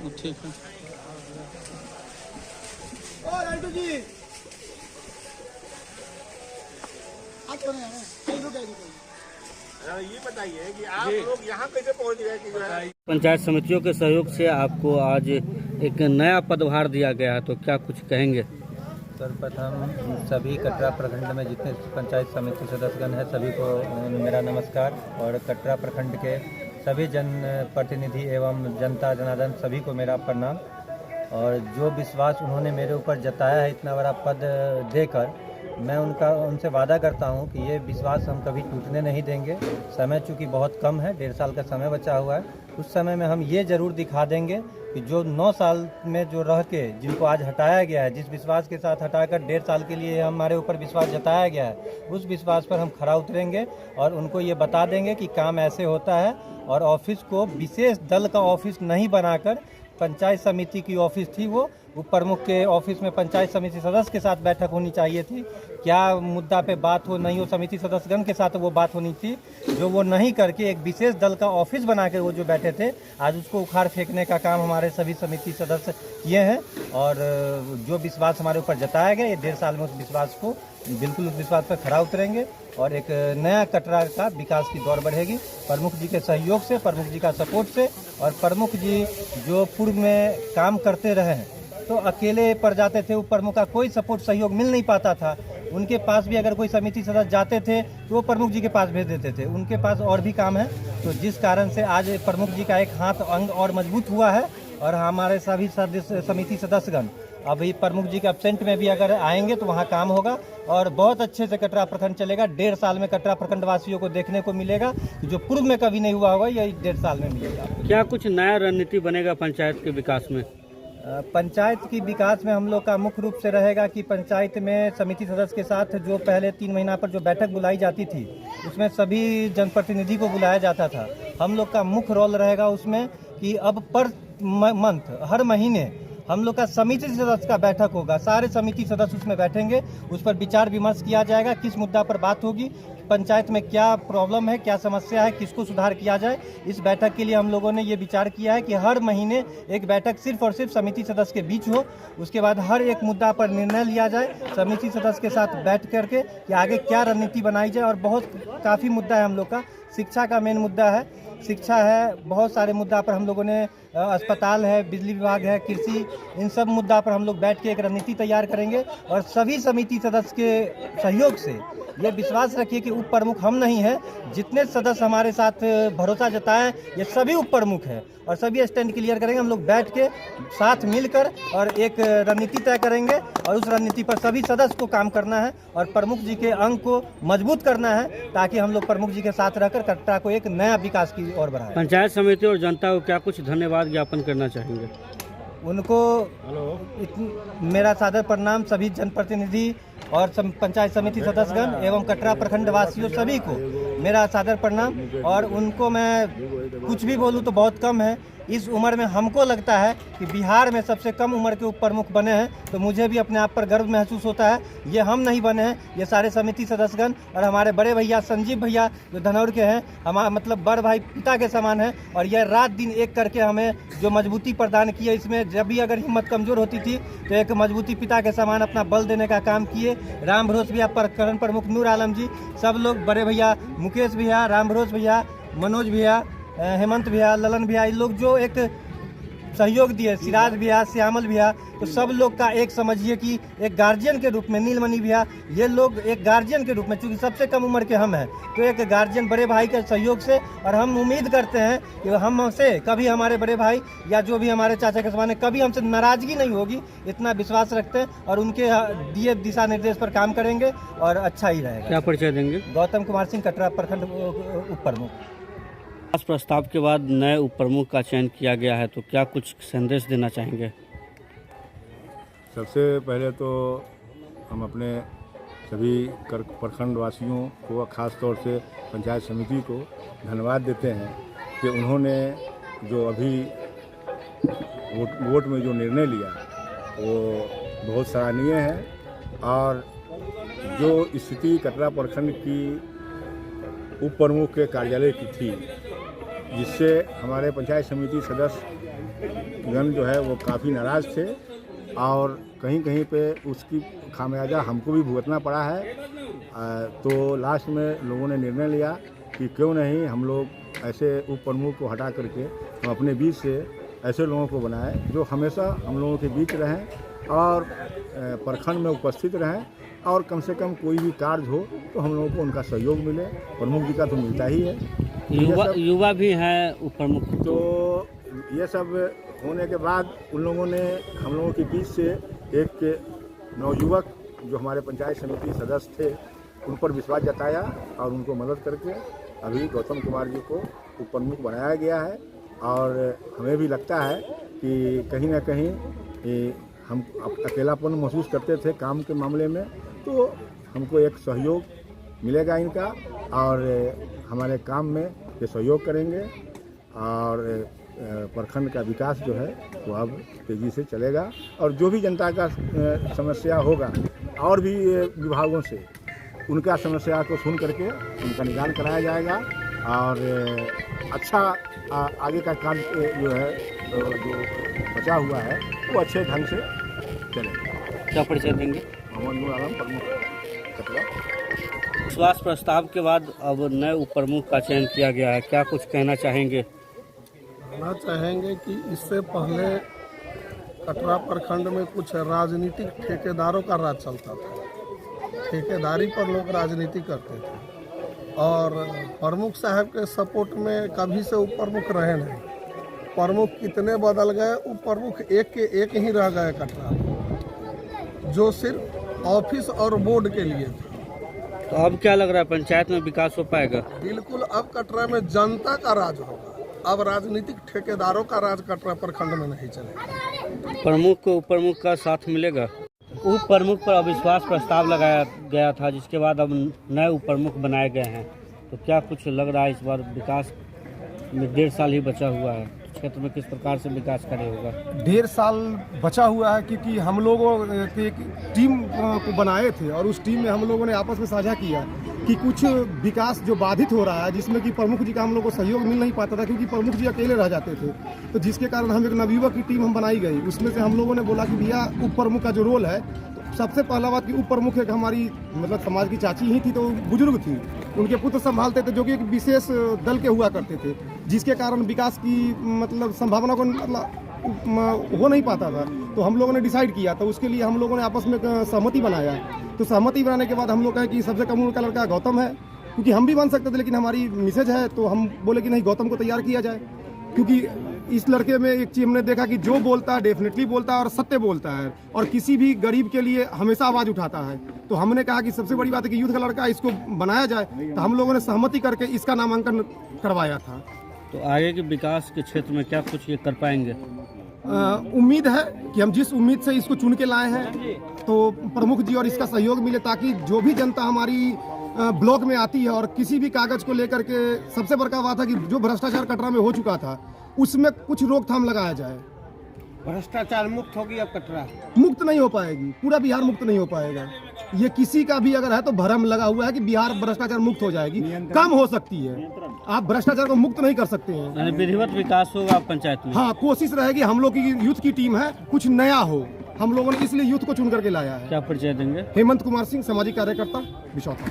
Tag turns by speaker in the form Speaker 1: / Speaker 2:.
Speaker 1: ठीक है।
Speaker 2: जी
Speaker 3: ये बताइए कि आप लोग यहाँ कैसे पहुँच गए कि जो है
Speaker 1: पंचायत समितियों के सहयोग से आपको आज एक नया पदभार दिया गया है, तो क्या कुछ कहेंगे?
Speaker 4: सर्वप्रथम सभी कटरा प्रखंड में जितने पंचायत समिति सदस्यगण हैं सभी को मेरा नमस्कार और कटरा प्रखंड के सभी जन प्रतिनिधि एवं जनता जनार्दन सभी को मेरा प्रणाम। और जो विश्वास उन्होंने मेरे ऊपर जताया है इतना बड़ा पद देकर, मैं उनसे वादा करता हूं कि ये विश्वास हम कभी टूटने नहीं देंगे। समय चूँकि बहुत कम है, 1.5 साल का समय बचा हुआ है, उस समय में हम ये ज़रूर दिखा देंगे कि जो 9 साल में जो रह के जिनको आज हटाया गया है, जिस विश्वास के साथ हटाकर 1.5 साल के लिए हमारे ऊपर विश्वास जताया गया है, उस विश्वास पर हम खरा उतरेंगे और उनको ये बता देंगे कि काम ऐसे होता है। और ऑफिस को विशेष दल का ऑफिस नहीं बनाकर पंचायत समिति की ऑफिस थी, वो उप प्रमुख के ऑफिस में पंचायत समिति सदस्य के साथ बैठक होनी चाहिए थी। क्या मुद्दा पे बात हो नहीं हो, समिति सदस्यगण के साथ वो बात होनी थी, जो वो नहीं करके एक विशेष दल का ऑफिस बना के वो जो बैठे थे, आज उसको उखाड़ फेंकने का काम हमारे सभी समिति सदस्य किए हैं। और जो विश्वास हमारे ऊपर जताया गया, ये 1.5 साल में उस विश्वास को बिल्कुल उस विश्वास पर खरा उतरेंगे और एक नया कटरा का विकास की दौड़ बढ़ेगी। प्रमुख जी के सहयोग से, प्रमुख जी का सपोर्ट से, और प्रमुख जी जो पूर्व में काम करते रहे हैं तो अकेले पड़ जाते थे, उप प्रमुख का कोई सपोर्ट सहयोग मिल नहीं पाता था। उनके पास भी अगर कोई समिति सदस्य जाते थे तो वो प्रमुख जी के पास भेज देते थे, उनके पास और भी काम है। तो जिस कारण से आज प्रमुख जी का एक हाथ अंग और मजबूत हुआ है और हमारे सभी समिति सदस्यगण अभी प्रमुख जी के एब्सेंट में भी अगर आएंगे तो वहाँ काम होगा और बहुत अच्छे से कटरा प्रखंड चलेगा। 1.5 साल में कटरा प्रखंड वासियों को देखने को मिलेगा जो पूर्व में कभी नहीं हुआ होगा, यही 1.5 साल में मिलेगा।
Speaker 1: क्या कुछ नया रणनीति बनेगा पंचायत के विकास में?
Speaker 4: पंचायत की विकास में हम लोग का मुख्य रूप से रहेगा कि पंचायत में समिति सदस्य के साथ जो पहले 3 महीना पर जो बैठक बुलाई जाती थी, उसमें सभी जनप्रतिनिधि को बुलाया जाता था। हम लोग का मुख्य रोल रहेगा उसमें कि अब पर मंथ, हर महीने हम लोग का समिति सदस्य का बैठक होगा। सारे समिति सदस्य उसमें बैठेंगे, उस पर विचार विमर्श किया जाएगा, किस मुद्दा पर बात होगी, पंचायत में क्या प्रॉब्लम है, क्या समस्या है, किसको सुधार किया जाए। इस बैठक के लिए हम लोगों ने ये विचार किया है कि हर महीने एक बैठक सिर्फ और सिर्फ समिति सदस्य के बीच हो। उसके बाद हर एक मुद्दा पर निर्णय लिया जाए समिति सदस्य के साथ बैठ करके कि आगे क्या रणनीति बनाई जाए। और बहुत काफ़ी मुद्दा है हम लोग का। शिक्षा का मेन मुद्दा है, शिक्षा है, बहुत सारे मुद्दा पर हम लोगों ने, अस्पताल है, बिजली विभाग है, कृषि, इन सब मुद्दा पर हम लोग बैठ के एक रणनीति तैयार करेंगे। और सभी समिति सदस्य के सहयोग से ये विश्वास रखिए कि उप प्रमुख हम नहीं हैं, जितने सदस्य हमारे साथ भरोसा जताएं ये सभी उप प्रमुख हैं और सभी स्टैंड क्लियर करेंगे। हम लोग बैठ के साथ मिलकर और एक रणनीति तय करेंगे और उस रणनीति पर सभी सदस्य को काम करना है और प्रमुख जी के अंग को मजबूत करना है ताकि हम लोग प्रमुख जी के साथ रहकर कटरा को एक नया विकास की ओर बढ़ाएं।
Speaker 1: पंचायत समिति और जनता को क्या कुछ धन्यवाद ज्ञापन करना चाहेंगे?
Speaker 4: उनको मेरा सादर प्रणाम, सभी जनप्रतिनिधि और पंचायत समिति सदस्यगण एवं कटरा प्रखंड वासियों सभी को मेरा सादर प्रणाम। और उनको मैं कुछ भी बोलूं तो बहुत कम है। इस उम्र में हमको लगता है कि बिहार में सबसे कम उम्र के उप प्रमुख बने हैं, तो मुझे भी अपने आप पर गर्व महसूस होता है। ये हम नहीं बने हैं, ये सारे समिति सदस्यगण और हमारे बड़े भैया संजीव भैया जो धनौर के हैं, हमारा मतलब बड़ भाई पिता के समान है। और यह रात दिन एक करके हमें जो मजबूती प्रदान की है, इसमें जब भी अगर हिम्मत कमज़ोर होती थी तो एक मजबूती पिता के समान अपना बल देने का काम किए। राम भरोस भैया, प्रकरण प्रमुख नूर आलम जी, सब लोग, बड़े भैया मुकेश भैया, राम भरोस भैया, मनोज भैया, हेमंत भैया, ललन भैया, इन लोग जो एक सहयोग दिए, सिराज भैया, श्यामल भैया, तो सब लोग का एक समझिए कि एक गार्जियन के रूप में, नीलमणि भैया, ये लोग एक गार्जियन के रूप में, चूँकि सबसे कम उम्र के हम हैं, तो एक गार्जियन बड़े भाई के सहयोग से। और हम उम्मीद करते हैं कि हमसे कभी हमारे बड़े भाई या जो भी हमारे चाचा के समान है, कभी हमसे नाराज़गी नहीं होगी, इतना विश्वास रखते हैं और उनके दिए दिशा निर्देश पर काम करेंगे और अच्छा ही रहेगा।
Speaker 1: क्या परिचय देंगे?
Speaker 4: गौतम कुमार सिंह, कटरा प्रखंड उप प्रमुख।
Speaker 1: इस प्रस्ताव के बाद नए उप प्रमुख का चयन किया गया है, तो क्या कुछ संदेश देना चाहेंगे?
Speaker 3: सबसे पहले तो हम अपने सभी प्रखंड वासियों को, ख़ास तौर से पंचायत समिति को धन्यवाद देते हैं कि उन्होंने जो अभी वोट में जो निर्णय लिया वो बहुत सराहनीय है। और जो स्थिति कटरा प्रखंड की उप प्रमुख के कार्यालय की थी, जिससे हमारे पंचायत समिति सदस्यगण जो है वो काफ़ी नाराज़ थे और कहीं कहीं पे उसकी खामियाजा हमको भी भुगतना पड़ा है। तो लास्ट में लोगों ने निर्णय लिया कि क्यों नहीं हम लोग ऐसे उप प्रमुख को हटा करके हम अपने बीच से ऐसे लोगों को बनाएं जो हमेशा हम लोगों के बीच रहें और प्रखंड में उपस्थित रहें और कम से कम कोई भी कार्य हो तो हम लोगों को उनका सहयोग मिले। प्रमुख जी का तो मिलता ही है।
Speaker 1: युवा भी हैं उप प्रमुख,
Speaker 3: तो ये सब होने के बाद उन लोगों ने हम लोगों के बीच से एक नवयुवक जो हमारे पंचायत समिति सदस्य थे उन पर विश्वास जताया और उनको मदद करके अभी गौतम कुमार जी को उप प्रमुख बनाया गया है। और हमें भी लगता है कि कहीं ना कहीं हम अकेलापन महसूस करते थे काम के मामले में, तो हमको एक सहयोग मिलेगा इनका और हमारे काम में ये सहयोग करेंगे और प्रखंड का विकास जो है वो अब तेज़ी से चलेगा। और जो भी जनता का समस्या होगा और भी विभागों से उनका समस्या को सुन करके उनका निदान कराया जाएगा और अच्छा आगे का कार्य जो है जो बचा हुआ है वो अच्छे ढंग से चलेगा।
Speaker 1: क्या परिचय देंगे?
Speaker 3: मोहम्मद नूर आलम, प्रमुख कटरा।
Speaker 1: विश्वास प्रस्ताव के बाद अब नए उप प्रमुख का चयन किया गया है, क्या कुछ कहना चाहेंगे?
Speaker 2: कहना चाहेंगे कि इससे पहले कटरा प्रखंड में कुछ राजनीतिक ठेकेदारों का राज चलता था। ठेकेदारी पर लोग राजनीति करते थे और प्रमुख साहब के सपोर्ट में कभी से उप प्रमुख रहे नहीं। प्रमुख कितने बदल गए, उप प्रमुख एक के एक ही रह गए कटरा में, जो सिर्फ ऑफिस और बोर्ड के लिए थे।
Speaker 1: तो अब क्या लग रहा है, पंचायत में विकास हो पाएगा?
Speaker 2: बिल्कुल, अब कटरा में जनता का राज होगा। अब राजनीतिक ठेकेदारों का राज कटरा प्रखंड में नहीं चलेगा।
Speaker 1: प्रमुख को उप प्रमुख का साथ मिलेगा। उप प्रमुख पर अविश्वास प्रस्ताव लगाया गया था जिसके बाद अब नए उप प्रमुख बनाए गए हैं, तो क्या कुछ लग रहा है इस बार विकास में 1.5 साल ही बचा हुआ है, क्षेत्र में किस प्रकार से विकास कार्य होगा?
Speaker 5: 1.5 साल बचा हुआ है क्योंकि हम लोगों की एक टीम को बनाए थे और उस टीम में हम लोगों ने आपस में साझा किया कि कुछ विकास जो बाधित हो रहा है जिसमें कि प्रमुख जी का हम लोग को सहयोग मिल नहीं पाता था क्योंकि प्रमुख जी अकेले रह जाते थे, तो जिसके कारण हम एक नवयुवक की टीम हम बनाई गई। उसमें से हम लोगों ने बोला कि भैया उप प्रमुख का जो रोल है, तो सबसे पहला बात कि उप प्रमुख एक हमारी मतलब समाज की चाची ही थी, तो बुजुर्ग थी, उनके पुत्र संभालते थे जो कि एक विशेष दल के हुआ करते थे, जिसके कारण विकास की मतलब संभावना को मतलब हो नहीं पाता था। तो हम लोगों ने डिसाइड किया, तो उसके लिए हम लोगों ने आपस में सहमति बनाया। तो सहमति बनाने के बाद हम लोग कहे कि सबसे कम उम्र का लड़का गौतम है, क्योंकि हम भी बन सकते थे लेकिन हमारी मिसेज है, तो हम बोले कि नहीं, गौतम को तैयार किया जाए, क्योंकि इस लड़के में एक चीज हमने देखा कि जो बोलता है डेफिनेटली बोलता है और सत्य बोलता है और किसी भी गरीब के लिए हमेशा आवाज़ उठाता है। तो हमने कहा कि सबसे बड़ी बात है कि यूथ का लड़का, इसको बनाया जाए। तो हम लोगों ने सहमति करके इसका नामांकन करवाया था।
Speaker 1: तो आगे के विकास के क्षेत्र में क्या कुछ ये कर पाएंगे?
Speaker 5: उम्मीद है कि हम जिस उम्मीद से इसको चुन के लाए हैं तो प्रमुख जी और इसका सहयोग मिले, ताकि जो भी जनता हमारी ब्लॉक में आती है और किसी भी कागज को लेकर के, सबसे बड़का बात है कि जो भ्रष्टाचार कटरा में हो चुका था उसमें कुछ रोकथाम लगाया जाए।
Speaker 2: भ्रष्टाचार मुक्त होगी अब कटरा?
Speaker 5: मुक्त नहीं हो पाएगी, पूरा बिहार मुक्त नहीं हो पाएगा। ये किसी का भी अगर है तो भ्रम लगा हुआ है कि बिहार भ्रष्टाचार मुक्त हो जाएगी, कम हो सकती है। आप भ्रष्टाचार को मुक्त नहीं कर सकते हैं।
Speaker 1: यानी विधिवत विकास होगा पंचायत में?
Speaker 5: हाँ, कोशिश रहेगी। हम लोग की यूथ की टीम है, कुछ नया हो, हम लोगों ने इसलिए यूथ को चुन करके लाया है।
Speaker 1: क्या परिचय देंगे?
Speaker 5: हेमंत कुमार सिंह, सामाजिक कार्यकर्ता, बिशौता।